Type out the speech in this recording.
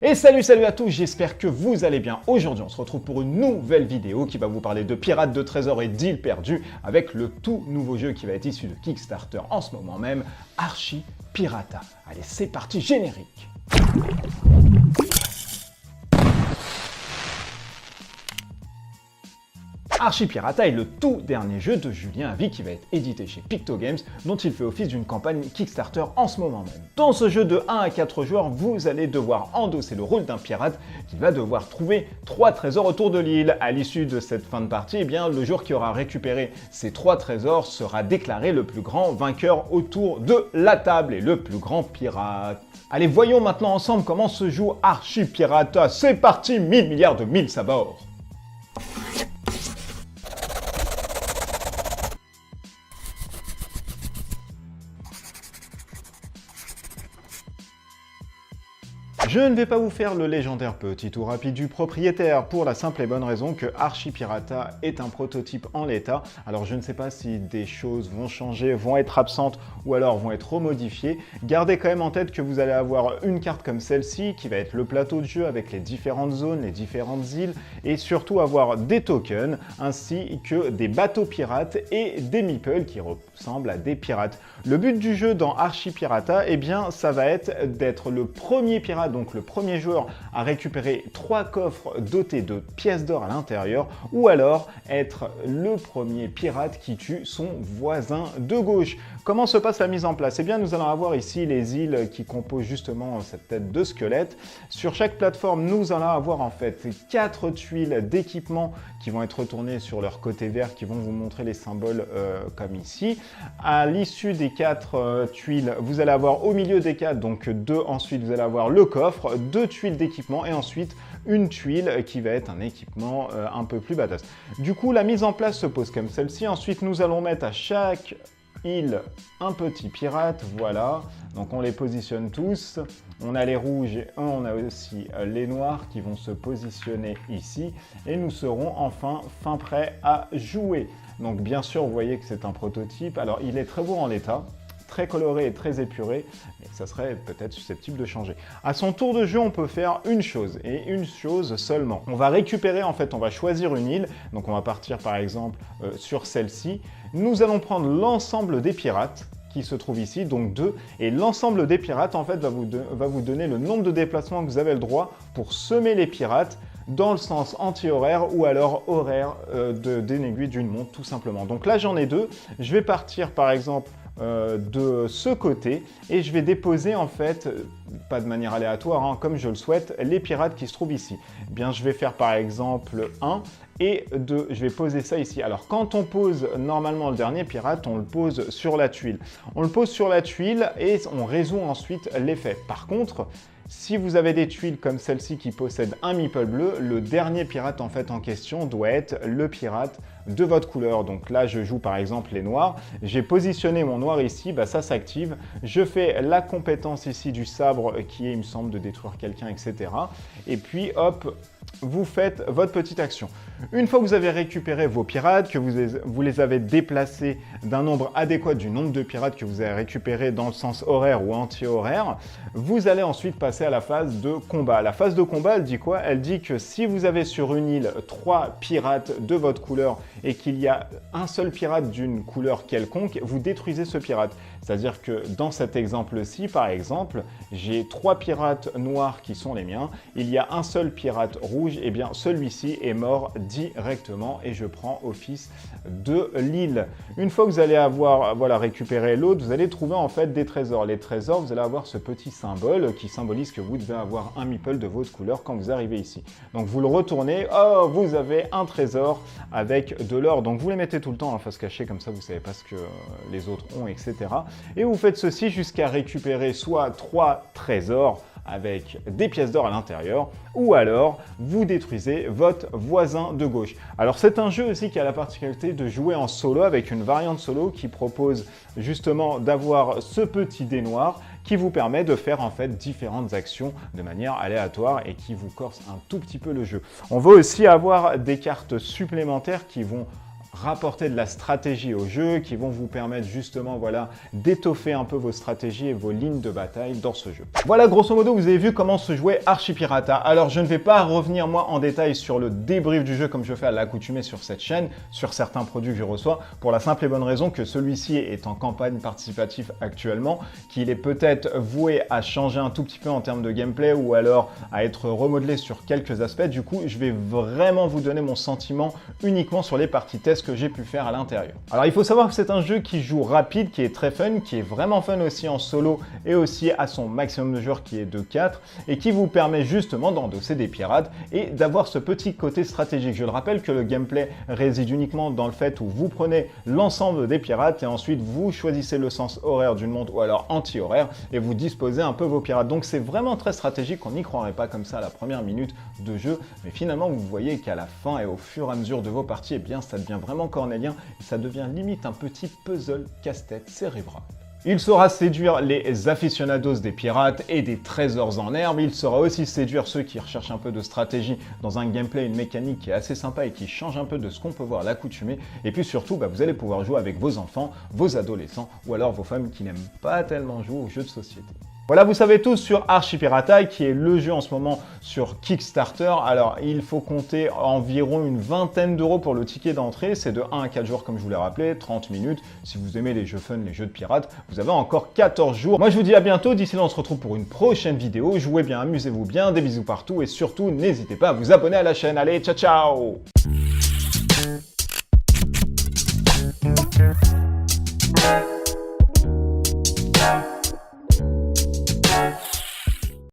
Et salut à tous, j'espère que vous allez bien. Aujourd'hui, on se retrouve pour une nouvelle vidéo qui va vous parler de pirates, de trésors et d'îles perdues avec le tout nouveau jeu qui va être issu de Kickstarter en ce moment même, Archi Pirata. Allez, c'est parti, générique. Archi Pirata est le tout dernier jeu de Julien Havy qui va être édité chez Pictogames, dont il fait office d'une campagne Kickstarter en ce moment même. Dans ce jeu de 1 à 4 joueurs, vous allez devoir endosser le rôle d'un pirate qui va devoir trouver 3 trésors autour de l'île. À l'issue de cette fin de partie, eh bien, le joueur qui aura récupéré ces 3 trésors sera déclaré le plus grand vainqueur autour de la table et le plus grand pirate. Allez, voyons maintenant ensemble comment se joue Archi Pirata. C'est parti, 1000 milliards de 1000 sabords. Je ne vais pas vous faire le légendaire petit tour rapide du propriétaire pour la simple et bonne raison que Archi Pirata est un prototype en l'état. Alors je ne sais pas si des choses vont changer, vont être absentes ou alors vont être remodifiées. Gardez quand même en tête que vous allez avoir une carte comme celle-ci qui va être le plateau de jeu avec les différentes zones, les différentes îles et surtout avoir des tokens ainsi que des bateaux pirates et des meeples qui ressemblent à des pirates. Le but du jeu dans Archi Pirata, eh bien ça va être d'être le premier pirate, donc le premier joueur à récupérer 3 coffres dotés de pièces d'or à l'intérieur, ou alors être le premier pirate qui tue son voisin de gauche. Comment se passe la mise en place? Eh bien, nous allons avoir ici les îles qui composent justement cette tête de squelette. Sur chaque plateforme, nous allons avoir en fait 4 tuiles d'équipement qui vont être retournées sur leur côté vert, qui vont vous montrer les symboles comme ici. À l'issue des 4 tuiles, vous allez avoir au milieu des 4, donc 2 ensuite, vous allez avoir le coffre, 2 tuiles d'équipement et ensuite une tuile qui va être un équipement un peu plus badass. Du coup, la mise en place se pose comme celle-ci. Ensuite, nous allons mettre à chaque île un petit pirate, voilà. Donc on les positionne tous. On a les rouges et on a aussi les noirs qui vont se positionner ici. Et nous serons enfin fin prêts à jouer. Donc bien sûr, vous voyez que c'est un prototype. Alors il est très beau en l'état, très coloré et très épuré, mais ça serait peut-être susceptible de changer. À son tour de jeu, on peut faire une chose, et une chose seulement. On va récupérer, en fait, on va choisir une île, donc on va partir par exemple sur celle-ci. Nous allons prendre l'ensemble des pirates qui se trouvent ici, donc 2, et l'ensemble des pirates, en fait, va vous donner le nombre de déplacements que vous avez le droit pour semer les pirates dans le sens anti-horaire ou alors horaire d'une aiguille d'une montre, tout simplement. Donc là, j'en ai 2. Je vais partir, par exemple, de ce côté et je vais déposer en fait, pas de manière aléatoire, hein, comme je le souhaite, les pirates qui se trouvent ici. Eh bien, je vais faire par exemple 1 et 2, je vais poser ça ici. Alors quand on pose normalement le dernier pirate, on le pose sur la tuile. On le pose sur la tuile et on résout ensuite l'effet. Par contre, si vous avez des tuiles comme celle-ci qui possèdent un meeple bleu, le dernier pirate en fait en question doit être le pirate de votre couleur. Donc là, je joue par exemple les noirs. J'ai positionné mon noir ici, bah ça s'active. Je fais la compétence ici du sabre qui est, il me semble, de détruire quelqu'un, etc. Et puis hop, vous faites votre petite action. Une fois que vous avez récupéré vos pirates, que vous les avez déplacés d'un nombre adéquat du nombre de pirates que vous avez récupérés dans le sens horaire ou anti-horaire, vous allez ensuite passer à la phase de combat. La phase de combat, elle dit quoi? Elle dit que si vous avez sur une île 3 pirates de votre couleur et qu'il y a un seul pirate d'une couleur quelconque, vous détruisez ce pirate. C'est-à-dire que dans cet exemple-ci, par exemple, j'ai 3 pirates noirs qui sont les miens, il y a un seul pirate rouge, et bien celui-ci est mort directement et je prends office de l'île. Une fois que vous allez avoir récupéré l'autre, vous allez trouver en fait des trésors. Les trésors, vous allez avoir ce petit symbole qui symbolise que vous devez avoir un meeple de votre couleur quand vous arrivez ici. Donc vous le retournez, oh, vous avez un trésor avec de l'or. Donc vous les mettez tout le temps en face cachée, comme ça vous savez pas ce que les autres ont, etc. Et vous faites ceci jusqu'à récupérer soit 3 trésors avec des pièces d'or à l'intérieur, ou alors vous détruisez votre voisin de gauche. Alors c'est un jeu aussi qui a la particularité de jouer en solo avec une variante solo qui propose justement d'avoir ce petit dé noir qui vous permet de faire en fait différentes actions de manière aléatoire et qui vous corse un tout petit peu le jeu. On va aussi avoir des cartes supplémentaires qui vont rapporter de la stratégie au jeu, qui vont vous permettre justement voilà, d'étoffer un peu vos stratégies et vos lignes de bataille dans ce jeu. Voilà, grosso modo, vous avez vu comment se jouait Archie Pirata. Alors, je ne vais pas revenir moi en détail sur le débrief du jeu comme je fais à l'accoutumée sur cette chaîne, sur certains produits que je reçois, pour la simple et bonne raison que celui-ci est en campagne participative actuellement, qu'il est peut-être voué à changer un tout petit peu en termes de gameplay ou alors à être remodelé sur quelques aspects. Du coup, je vais vraiment vous donner mon sentiment uniquement sur les parties tests que j'ai pu faire à l'intérieur. Alors, il faut savoir que c'est un jeu qui joue rapide, qui est très fun, qui est vraiment fun aussi en solo et aussi à son maximum de joueurs qui est de 4 et qui vous permet justement d'endosser des pirates et d'avoir ce petit côté stratégique. Je le rappelle que le gameplay réside uniquement dans le fait où vous prenez l'ensemble des pirates et ensuite vous choisissez le sens horaire d'une montre ou alors anti-horaire et vous disposez un peu vos pirates. Donc c'est vraiment très stratégique, on n'y croirait pas comme ça à la première minute de jeu, mais finalement vous voyez qu'à la fin et au fur et à mesure de vos parties, eh bien ça devient vraiment cornélien et ça devient limite un petit puzzle casse-tête cérébral. Il saura séduire les aficionados des pirates et des trésors en herbe, il saura aussi séduire ceux qui recherchent un peu de stratégie dans un gameplay, une mécanique qui est assez sympa et qui change un peu de ce qu'on peut voir à l'accoutumée. Et puis surtout, vous allez pouvoir jouer avec vos enfants, vos adolescents ou alors vos femmes qui n'aiment pas tellement jouer aux jeux de société. Voilà, vous savez tous sur Archie Pirata, qui est le jeu en ce moment sur Kickstarter. Alors, il faut compter environ une vingtaine d'euros pour le ticket d'entrée. C'est de 1 à 4 jours, comme je vous l'ai rappelé, 30 minutes. Si vous aimez les jeux fun, les jeux de pirates, vous avez encore 14 jours. Moi, je vous dis à bientôt. D'ici là, on se retrouve pour une prochaine vidéo. Jouez bien, amusez-vous bien, des bisous partout. Et surtout, n'hésitez pas à vous abonner à la chaîne. Allez, ciao, ciao!